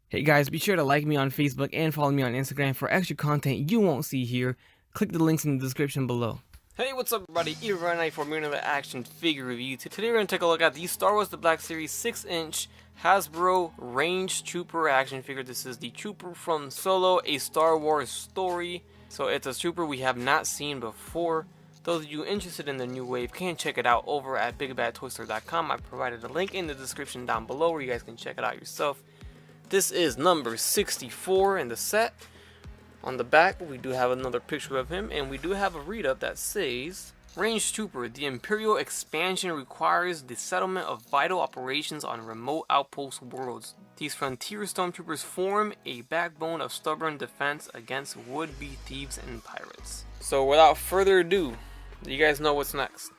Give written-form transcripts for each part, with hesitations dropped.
Hey guys, be sure to like me on Facebook and follow me on Instagram for extra content you won't see here. Click the links in the description below. Hey, what's up everybody? Evan for another action figure review. Today we're going to take a look at the Star Wars The Black Series 6-inch Hasbro Range Trooper action figure. This is the Trooper from Solo, a Star Wars story. So it's a Trooper we have not seen before. Those of you interested in the new wave can check it out over at bigbadtoystore.com. I provided a link in the description down below where you guys can check it out yourself. This is number 64 in the set. On the back, we do have another picture of him, and we do have a read-up that says, Range Trooper, the Imperial expansion requires the settlement of vital operations on remote outpost worlds. These frontier stormtroopers form a backbone of stubborn defense against would-be thieves and pirates. So without further ado, you guys know what's next.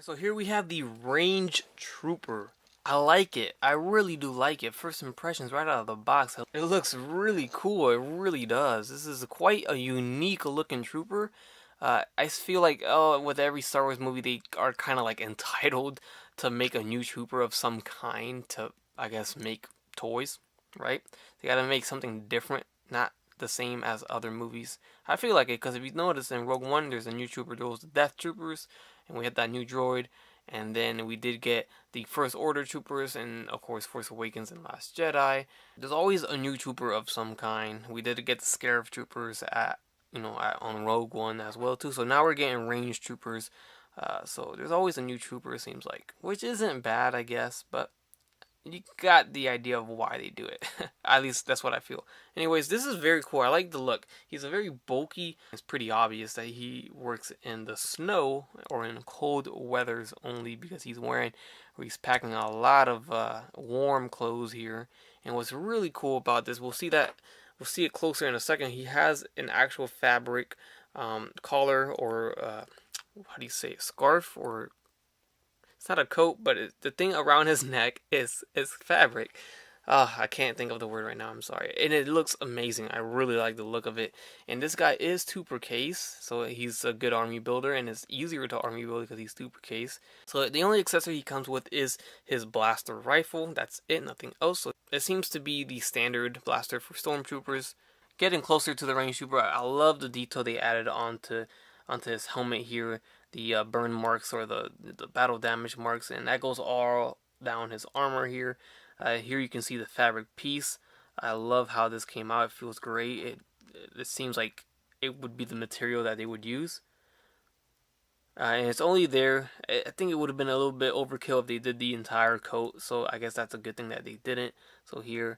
So here we have the Range Trooper. I like it. I really do like it. First impressions right out of the box. It looks really cool. It really does. This is quite a unique looking trooper. I feel like with every Star Wars movie they are kind of like entitled to make a new trooper of some kind to, I guess, make toys, right? They gotta make something different, not the same as other movies. I feel like it because if you notice in Rogue One there's a new trooper, there was the Death Troopers, and we had that new droid, and then we did get the First Order troopers, and of course Force Awakens and Last Jedi. There's always a new trooper of some kind. We did get the Scarif troopers on Rogue One as well too. So now we're getting Range troopers. So there's always a new trooper, it seems like, which isn't bad, I guess, but you got the idea of why they do it. At least that's what I feel. Anyways, this is very cool. I like the look. He's a very bulky. It's pretty obvious that he works in the snow or in cold weathers only because he's packing a lot of warm clothes here. And what's really cool about this, we'll see it closer in a second. He has an actual fabric collar or how do you say it? Scarf, or it's not a coat, but the thing around his neck is fabric. I can't think of the word right now, I'm sorry. And it looks amazing. I really like the look of it. And this guy is 2 per case, so he's a good army builder, and it's easier to army build because he's 2 per case. So the only accessory he comes with is his blaster rifle. That's it, nothing else. So it seems to be the standard blaster for stormtroopers. Getting closer to the Range Trooper, I love the detail they added onto his helmet here. The burn marks or the battle damage marks, and that goes all down his armor here. Here you can see the fabric piece. I love how this came out. It feels great. It seems like it would be the material that they would use. And it's only there. I think it would have been a little bit overkill if they did the entire coat. So I guess that's a good thing that they didn't. So here,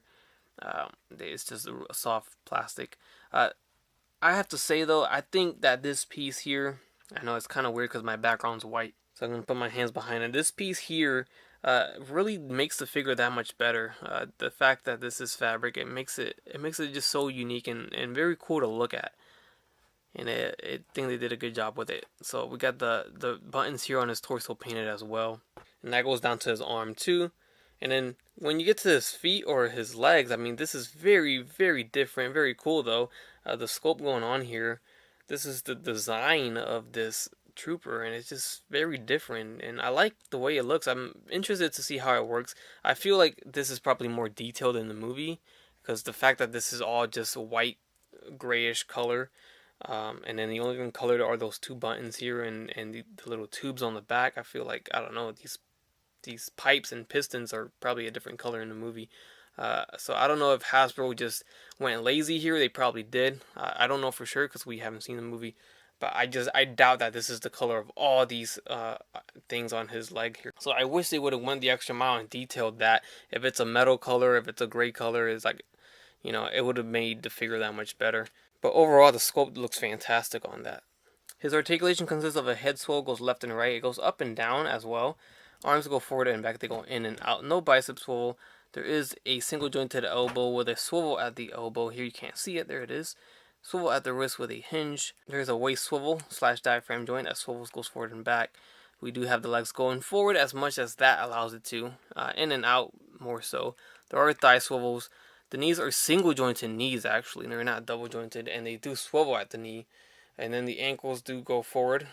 it's just a soft plastic. I have to say though, I think that this piece here, I know it's kind of weird because my background's white, so I'm going to put my hands behind it. This piece here really makes the figure that much better. The fact that this is fabric, it makes it just so unique and very cool to look at. And I think they did a good job with it. So we got the buttons here on his torso painted as well. And that goes down to his arm too. And then when you get to his feet or his legs, I mean, this is very, very different. Very cool though. The sculpt going on here. This is the design of this trooper, and it's just very different, and I like the way it looks. I'm interested to see how it works. I feel like this is probably more detailed in the movie because the fact that this is all just white grayish color, and then the only thing colored are those 2 buttons here and the little tubes on the back. I feel like, I don't know, these pipes and pistons are probably a different color in the movie. So I don't know if Hasbro just went lazy here. They probably did. I don't know for sure because we haven't seen the movie. But I doubt that this is the color of all these things on his leg here. So I wish they would have went the extra mile and detailed that. If it's a metal color, if it's a gray color, it's like, it would have made the figure that much better. But overall, the sculpt looks fantastic on that. His articulation consists of a head swell, goes left and right. It goes up and down as well. Arms go forward and back. They go in and out. No bicep swivel. There is a single jointed elbow with a swivel at the elbow. Here you can't see it. There it is. Swivel at the wrist with a hinge. There's a waist swivel / diaphragm joint that swivels, goes forward and back. We do have the legs going forward as much as that allows it to. In and out more so. There are thigh swivels. The knees are single jointed knees actually. They're not double jointed, and they do swivel at the knee. and then the ankles do go forward.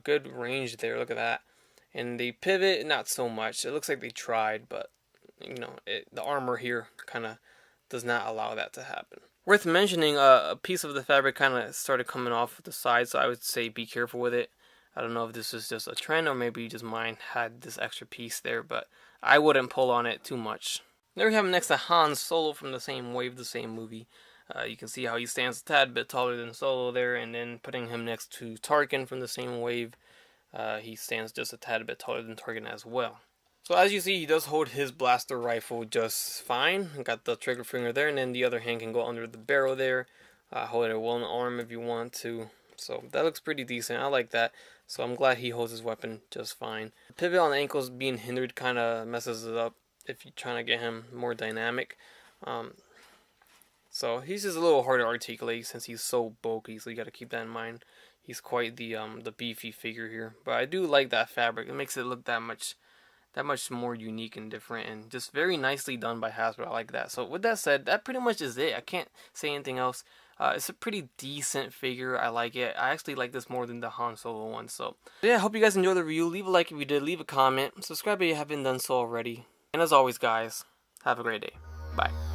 Good range there, look at that. And they pivot, not so much. It looks like they tried, but you know, the armor here kind of does not allow that to happen. Worth mentioning, a piece of the fabric kind of started coming off the side, so I would say be careful with it. I don't know if this is just a trend or maybe just mine had this extra piece there, but I wouldn't pull on it too much. There we have him next to Han Solo from the same wave, the same movie. You can see how he stands a tad bit taller than Solo there, and then putting him next to Tarkin from the same wave, he stands just a tad bit taller than Tarkin as well. So as you see, he does hold his blaster rifle just fine. Got the trigger finger there, and then the other hand can go under the barrel there. Hold it with one arm if you want to. So that looks pretty decent. I like that. So I'm glad he holds his weapon just fine. The pivot on the ankles being hindered kind of messes it up if you're trying to get him more dynamic. So he's just a little hard to articulate since he's so bulky, so you got to keep that in mind. He's quite the beefy figure here, but I do like that fabric. It makes it look that much more unique and different, and just very nicely done by Hasbro. I like that. So with that said, that pretty much is it. I can't say anything else. It's a pretty decent figure. I like it. I actually like this more than the Han Solo one. So yeah, I hope you guys enjoyed the review. Leave a like if you did. Leave a comment. Subscribe if you haven't done so already. And as always, guys, have a great day. Bye.